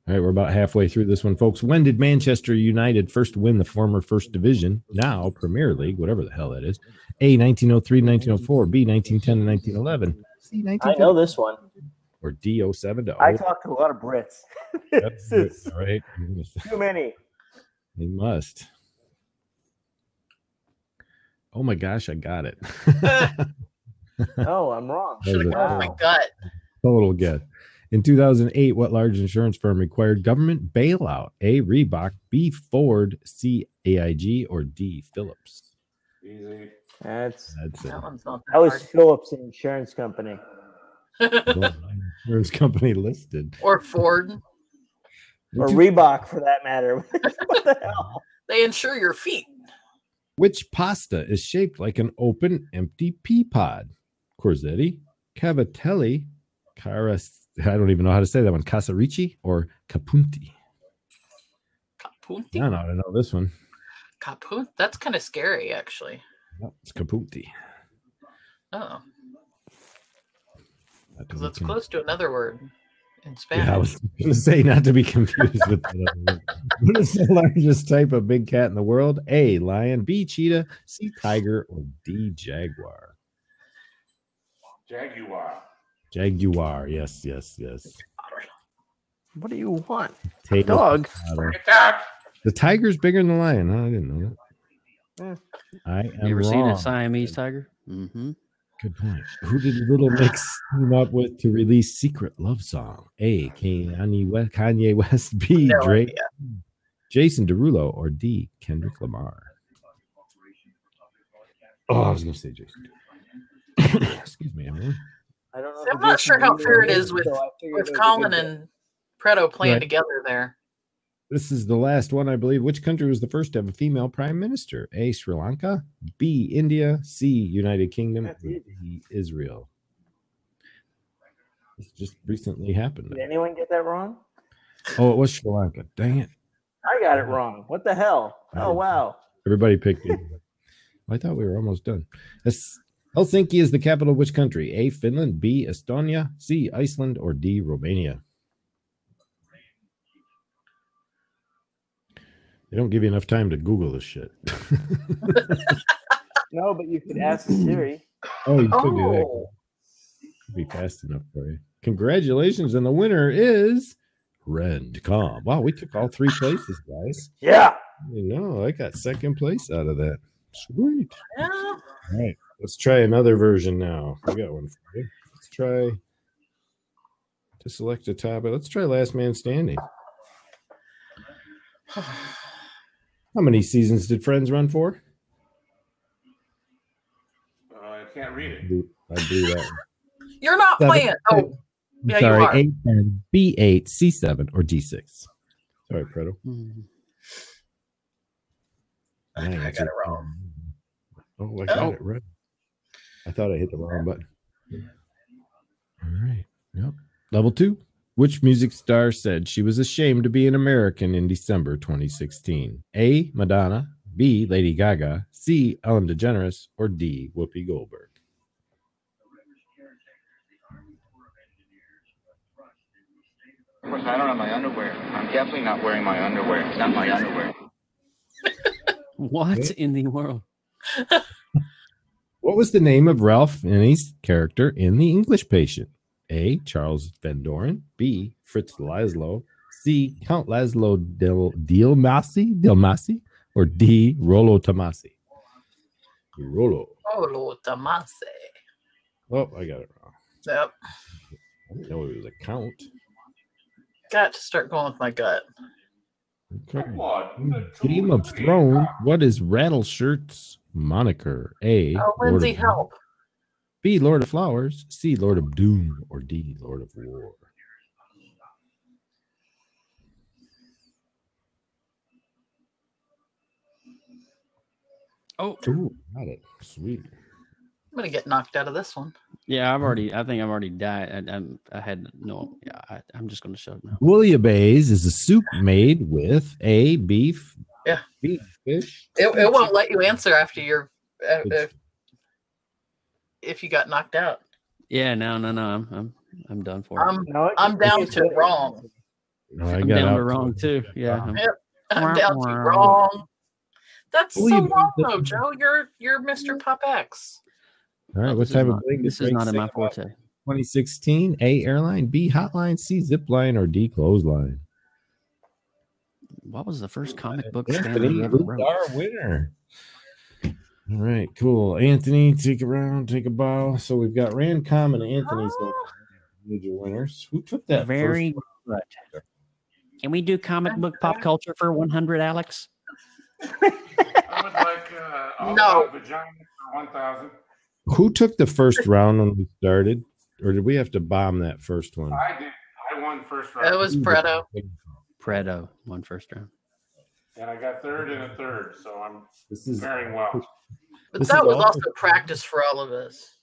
All right, we're about halfway through this one, folks. When did Manchester United first win the former First Division, now Premier League, whatever the hell that is? A, 1903 1904, B, 1910 1911, C, 1910, I know this one. or D, 07 to 0. I talk to a lot of Brits. That's This is all right. too many. They must. Oh my gosh, I got it. Oh, I'm wrong. That was a oh my gut. total get. In 2008, what large insurance firm required government bailout? A, Reebok, B, Ford, C, AIG, or D, Phillips? Easy. That's That's it. That one's not that that was hard. Phillips Insurance Company. Insurance company listed. Or Ford. Or Reebok for that matter. What the hell? They insure your feet. Which pasta is shaped like an open, empty pea pod? Corsetti, Cavatelli, I don't even know how to say that one. Casarici or Capunti? Capunti? I don't know how to know this one. Capunt? That's kind of scary, actually. No, it's Capunti. Oh, Not to because be it's con- close to another word in Spanish. Yeah, I was going to say not to be confused with that other word. What is the largest type of big cat in the world? A, lion, B, cheetah, C, tiger, or D, jaguar? Jaguar. Jaguar, yes. What do you want? Tail Dog. potato. Get that. The tiger's bigger than the lion. Huh? I didn't know that. I am You ever seen wrong. a Siamese tiger? Mm-hmm. Good point. Who did Little Mix team up with to release Secret Love Song? A, Kanye West, B, No Drake, idea. Jason Derulo, or D, Kendrick Lamar? Oh, I was going to say Jason. Excuse me, Emily. I don't know. I'm not sure how fair it is with with Colin and Preto playing Right. together there. This is the last one, I believe. Which country was the first to have a female prime minister? A, Sri Lanka, B, India, C, United Kingdom, or D, Israel? This just recently happened. Did anyone get that wrong? Oh, it was Sri Lanka. Dang it. I got it wrong. What the hell? Oh wow. Everybody picked it. I thought we were almost done. Helsinki is the capital of which country? A, Finland, B, Estonia, C, Iceland, or D, Romania? They don't give you enough time to Google this shit. No, but you could ask Siri. Oh, you could do that. Oh, Could be fast enough for you. Congratulations. And the winner is Rendcom. Wow, we took all three places, guys. Yeah. You know, I got second place out of that. Sweet. yeah. All right, let's try another version now. I got one for you. Let's try to select a topic. Let's try Last Man Standing. How many seasons did Friends run for? I can't read it. I blew that one. You're not Seven. playing. Oh, yeah, you Sorry, are. 8, 10, B8, C7, or D6. Sorry, Preto. I got it wrong. Oh, I got it right. I thought I hit the wrong button. All right. Yep. Level 2. Which music star said she was ashamed to be an American in December 2016? A, Madonna, B, Lady Gaga, C, Ellen DeGeneres, or D, Whoopi Goldberg? Of course, I don't have my underwear. I'm definitely not wearing my underwear. It's not my underwear. What in the world? What was the name of Ralph Fiennes' character in The English Patient? A, Charles Van Doren, B, Fritz Laszlo, C, Count Laszlo Delmasi, or D, Rollo Tomasi? Rollo. Oh, Tomase. Oh, I got it wrong. Yep. know it was a count. Got to start going with my gut. Okay. Game of Thrones. What is Rattleshirt's moniker? A. Oh, Lord Lindsay, of help. B. Lord of Flowers. C. Lord of Doom. Or D. Lord of War. Oh, Ooh, got it. Sweet. I'm gonna get knocked out of this one. yeah, I think I've already died. I had no. Yeah, I'm just gonna shut up now. Bouillabaisse is a soup made with A. Beef. Yeah. Beef, fish. It won't let you answer after you're if you got knocked out. Yeah, no. I'm done for. I'm down to wrong. No, I I'm got down out to wrong too. Yeah. I'm down to wrong. That's so wrong, though, Joe. You're Mr. Pop X. All right, Oh, what this type is of not- bling this did is Frank not in sing my about forte. 2016, A. Airline, B. Hotline, C. Zipline, or D. Clothesline. What was the first comic book Anthony Stanley ever is wrote? our winner. All right, cool. Anthony, take a round, take a bow. So we've got Rancom and Anthony. So major winners. Who took that Very first good. Can we do comic book pop culture for 100, Alex? I would like No. vagina for 1,000. Who took the first round when we started? Or did we have to bomb that first one? I did. I won first round. It was Preto. Preto won first round. And I got third and a third, so I'm This is faring well. But This that is was also- also practice for all of us.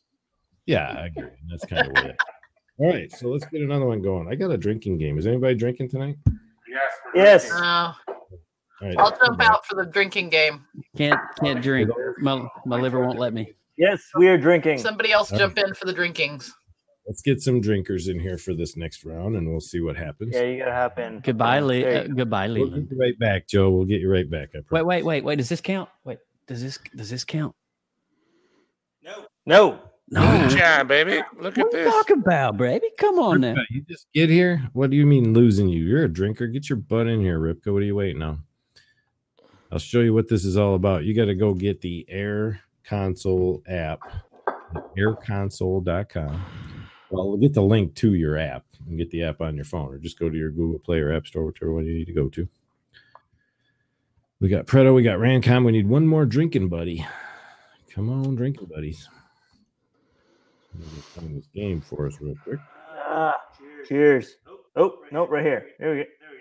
Yeah, I agree. That's kind of what it. All right, so let's get another one going. I got a drinking game. Is anybody drinking tonight? Yes. we're Yes. drinking. All right. I'll jump out for the drinking game. Can't drink. My liver won't let me. Yes, we are drinking. Somebody else jump in for the drinkings. Let's get some drinkers in here for this next round, and we'll see what happens. Yeah, you gotta hop in. Goodbye, There you go. goodbye, We'll get Leland. you right back, Joe. We'll get you right back. I promise. Wait. Does this count? Wait, does this count? No. No. Good job, baby. Look What at are you this. talking about, baby? Come on now. Ripka, you just get here. What do you mean losing you? You're a drinker. Get your butt in here, Ripka. What are you waiting on? I'll show you what this is all about. You got to go get the Air Console app, airconsole.com. Well, we'll get the link to your app and get the app on your phone, or just go to your Google Play or App Store, whichever one you need to go to. We got Preto, we got Rancom. We need one more drinking buddy. Come on, drinking buddies. Find this game for us real quick. Cheers. Oh, nope, right here. There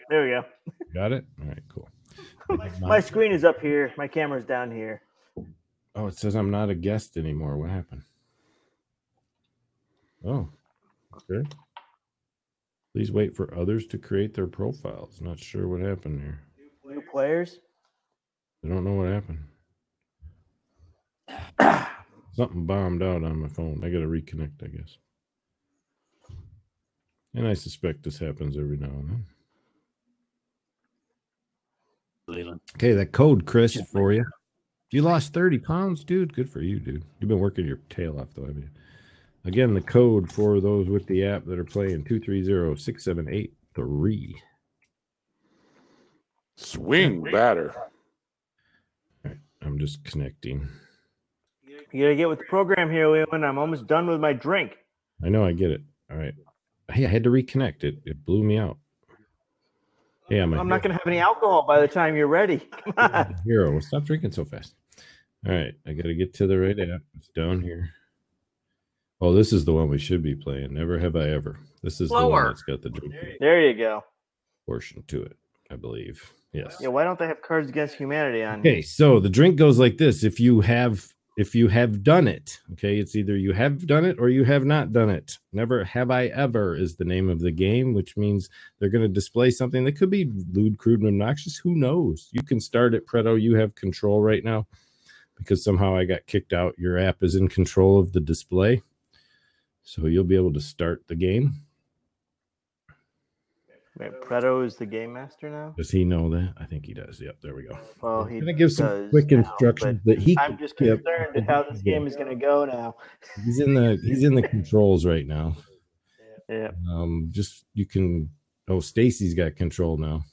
we go. Got it? All right, cool. My screen is up here. My camera's down here. Oh, it says I'm not a guest anymore. What happened? Oh, okay. Please wait for others to create their profiles. Not sure what happened here. New players. I don't know what happened. Something bombed out on my phone. I got to reconnect, I guess. And I suspect this happens every now and then. Leland. Okay, that code, Chris, for you. You lost 30 pounds, dude. Good for you, dude. You've been working your tail off, though. I mean, again, the code for those with the app that are playing 230-6783. Swing batter. All right, I'm just connecting. You gotta get with the program here, Leland. I'm almost done with my drink. I know, I get it. All right. Hey, I had to reconnect it. It blew me out. Yeah, I'm not gonna have any alcohol by the time you're ready. Come on. Hero. Well, stop drinking so fast. All right, I got to get to the right app. It's down here. Oh, this is the one we should be playing. Never Have I Ever. This is the one Lower. that's got the drink There you go. portion to it, I believe. Yes. Yeah, why don't they have Cards Against Humanity on? Okay, so the drink goes like this. If you have done it, okay, it's either you have done it or you have not done it. Never Have I Ever is the name of the game, which means they're going to display something that could be lewd, crude, and obnoxious. Who knows? You can start it, Preto. You have control right now because somehow I got kicked out. Your app is in control of the display. So you'll be able to start the game. Wait, Preto is the game master now? Does he know that? I think he does. Yep, there we go. Well, he I'm going to give some does quick now, instructions but that he I'm just concerned at how this game is gonna go now. He's in the controls right now. Yeah. Just you can. Oh, Stacy's got control now.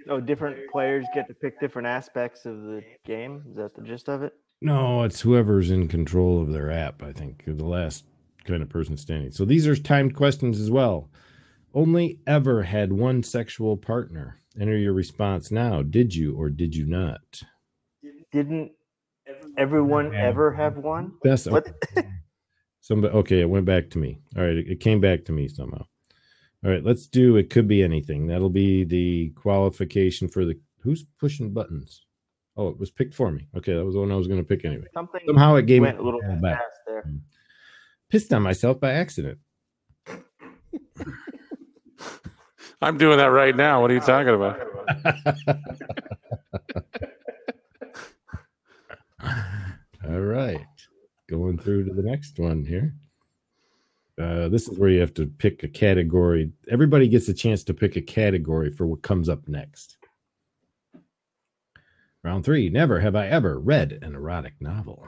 Oh, different players get to pick different aspects of the game. Is that the gist of it? No, it's whoever's in control of their app, I think. The last kind of person standing. So these are timed questions as well. Only ever had one sexual partner. Enter your response now. Did you or did you not? Didn't everyone ever have one? Best. What? Somebody. Okay, it went back to me. All right, it came back to me somehow. All right, let's do. It could be anything. That'll be the qualification for the. Who's pushing buttons? Oh, it was picked for me. Okay, that was the one I was going to pick anyway. Somehow it gave me a little back. fast there. Pissed on myself by accident. I'm doing that right now. What are you talking about? All right. Going through to the next one here. This is where you have to pick a category. Everybody gets a chance to pick a category for what comes up next. Round 3. Never have I ever read an erotic novel.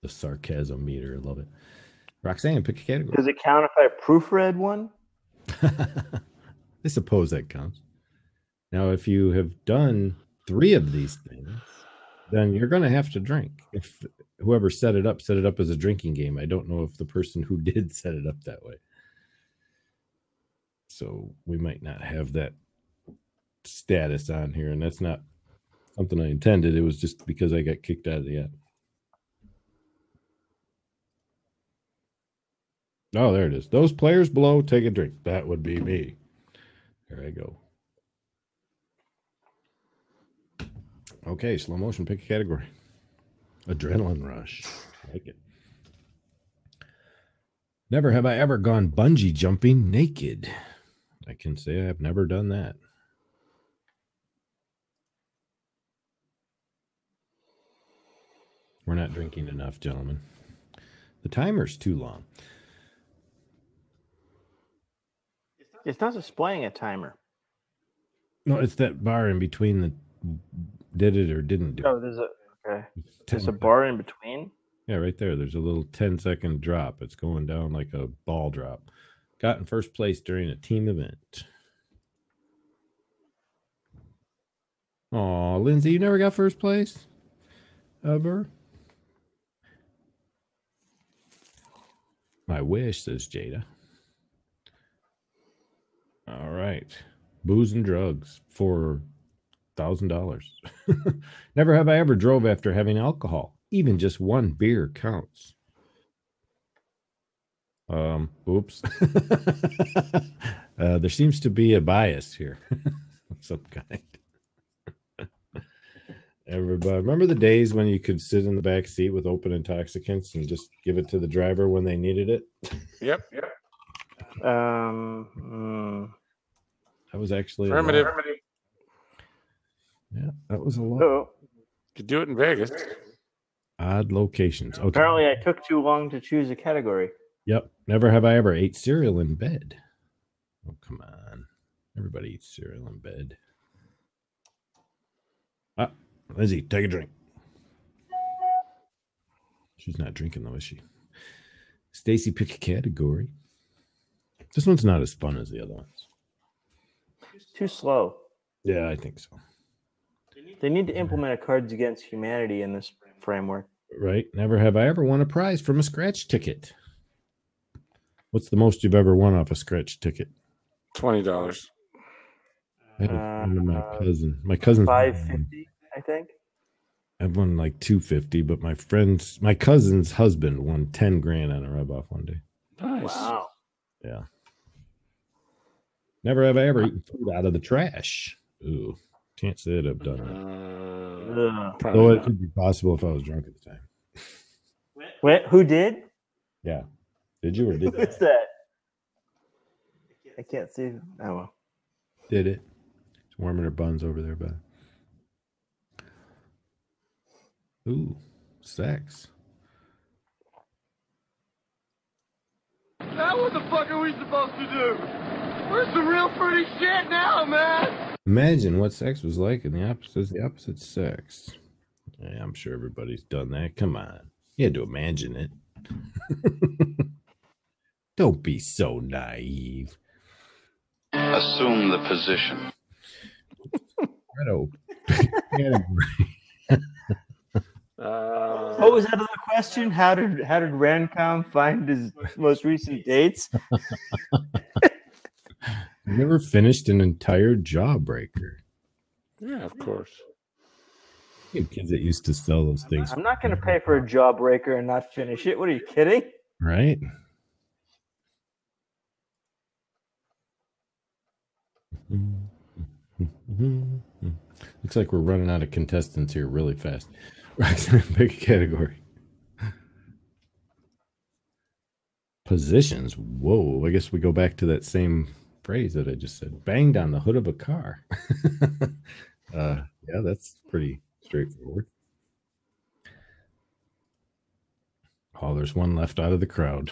The sarcasm meter. I love it. Roxanne, pick a category. Does it count if I proofread one? I suppose that counts. Now, if you have done 3 of these things, then you're going to have to drink. If whoever set it up as a drinking game. I don't know if the person who did set it up that way. So we might not have that status on here, and that's not something I intended. It was just because I got kicked out of the app. Oh, there it is. Those players below, take a drink. That would be me. There I go. Okay, slow motion, pick a category. Adrenaline rush. I like it. Never have I ever gone bungee jumping naked. I can say I've never done that. We're not drinking enough, gentlemen. The timer's too long. It's not displaying a timer. No, it's that bar in between the did it or didn't do it. Oh, there's a bar in between? Yeah, right there. There's a little 10-second drop. It's going down like a ball drop. Got in first place during a team event. Oh, Lindsay, you never got first place? Ever? My wish, says Jada. All right. Booze and drugs for $1,000. Never have I ever drove after having alcohol. Even just one beer counts. Oops. There seems to be a bias here of some kind. Everybody, remember the days when you could sit in the back seat with open intoxicants and just give it to the driver when they needed it? Yep. That was actually affirmative. Yeah, that was a lot. Oh. Could do it in Vegas. Odd locations. Okay. Apparently, I took too long to choose a category. Yep. Never have I ever ate cereal in bed. Oh, come on. Everybody eats cereal in bed. Ah, Lizzie, take a drink. She's not drinking, though, is she? Stacy, pick a category. This one's not as fun as the other ones. Too slow. Yeah, I think so. They need to implement a Cards Against Humanity in this framework. Right. Never have I ever won a prize from a scratch ticket. What's the most you've ever won off a scratch ticket? $20. My cousin. $5.50, I think. I've won like $250, but my cousin's husband won 10 grand on a rub off one day. Nice. Wow. Yeah. Never have I ever eaten food out of the trash. Ooh, can't say that I've done it. Though it could be possible if I was drunk at the time. Wait, who did? Yeah. Did you or did What's that? I can't see. Oh, well. Did it? It's warming her buns over there, bud. Ooh, sex. Now what the fuck are we supposed to do? Where's the real fruity shit now, man? Imagine what sex was like in the opposite sex. Yeah, I'm sure everybody's done that. Come on. You had to imagine it. Don't be so naive. Assume the position. What was that other question? How did Rancom find his most recent dates? Never finished an entire Jawbreaker. Yeah, of course. You kids that used to sell those things. I'm not going to pay for a Jawbreaker and not finish it. What are you kidding? Right? Looks like we're running out of contestants here really fast. Pick a category. Positions. Whoa. I guess we go back to that same phrase that I just said. Banged on the hood of a car. Yeah, that's pretty straightforward. Oh, there's one left out of the crowd.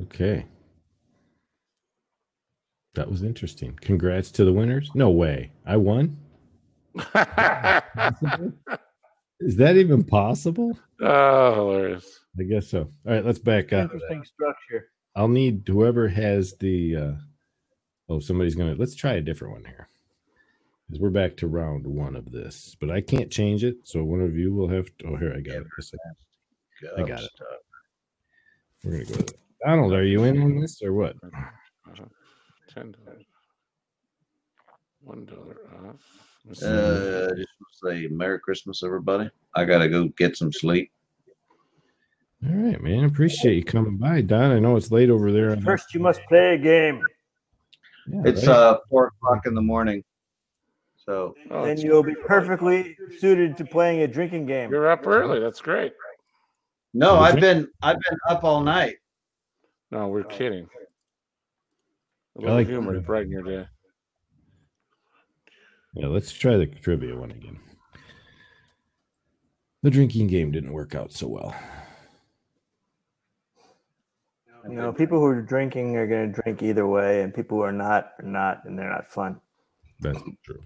Okay. That was interesting. Congrats to the winners. No way. I won? Is that even possible? Oh, hilarious. I guess so. All right, let's back up. Interesting structure. I'll need whoever has the somebody's gonna let's try a different one here. Because we're back to round one of this, but I can't change it, so one of you will have to here I got it. I got it. We're gonna go with it. Donald, are you in on this or what? $10. $1 off. Just want to say Merry Christmas, everybody. I gotta go get some sleep. All right, man. Appreciate you coming by, Don. I know it's late over there. First, you must play a game. Yeah, it's right? 4 o'clock in the morning. So then you'll be perfectly suited to playing a drinking game. You're up early. That's great. no, I've been up all night. No, we're kidding. A I little like humor to brighten your day. Yeah, let's try the trivia one again. The drinking game didn't work out so well. You know, people who are drinking are going to drink either way, and people who are not, and they're not fun. That's true.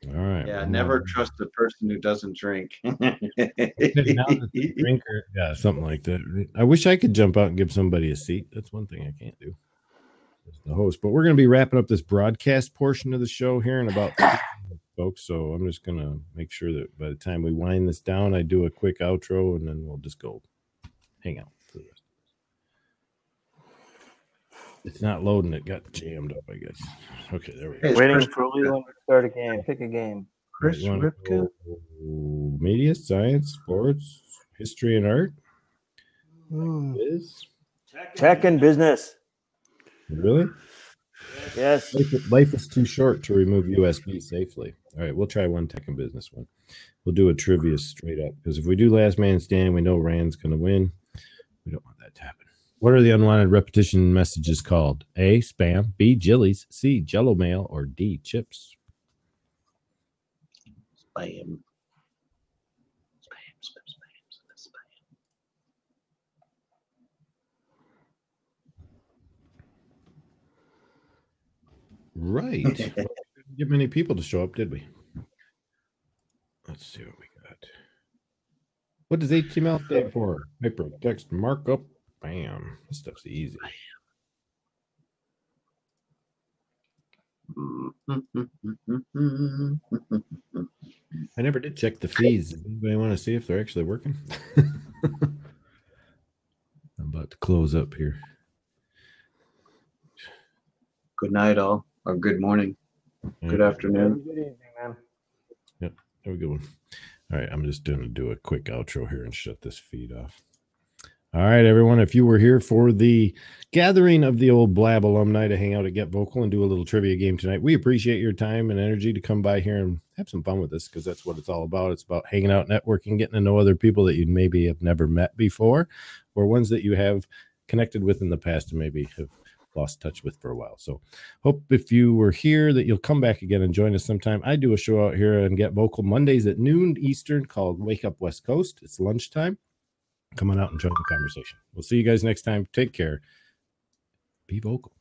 All right. Yeah, never trust a person who doesn't drink. Drinker, yeah, something like that. I wish I could jump out and give somebody a seat. That's one thing I can't do as the host. But we're going to be wrapping up this broadcast portion of the show here in about 2 minutes, folks. So I'm just going to make sure that by the time we wind this down, I do a quick outro, and then we'll just go hang out for the rest. It's not loading. It got jammed up, I guess. Okay, there we go. Waiting for Leland to start a game. Pick a game. Chris Ripka. Media, science, sports, history, and art. Is Tech and business. Really? Yes. Life is too short to remove USB safely. All right, we'll try one tech and business one. We'll do a trivia straight up, because if we do last man standing, we know Rand's going to win. We don't want that to happen. What are the unwanted repetition messages called? A, spam, B, jillies, C, jello mail, or D, chips? Spam. Right. Well, we didn't get many people to show up, did we? Let's see what we got. What does HTML stand for? Hypertext markup. Bam. This stuff's easy. I never did check the fees. Does anybody want to see if they're actually working? I'm about to close up here. Good night, all. Or good morning. Good afternoon. Good evening, man. Yep. Have a good one. All right. I'm just going to do a quick outro here and shut this feed off. All right, everyone. If you were here for the gathering of the old Blab alumni to hang out at Get Vocal and do a little trivia game tonight, we appreciate your time and energy to come by here and have some fun with us, because that's what it's all about. It's about hanging out, networking, getting to know other people that you maybe have never met before, or ones that you have connected with in the past and maybe have lost touch with for a while. So hope if you were here that you'll come back again and join us sometime. I do a show out here and Get Vocal Mondays at noon Eastern called Wake Up West Coast. It's lunchtime. Come on out and join the conversation. We'll see you guys next time. Take care. Be vocal.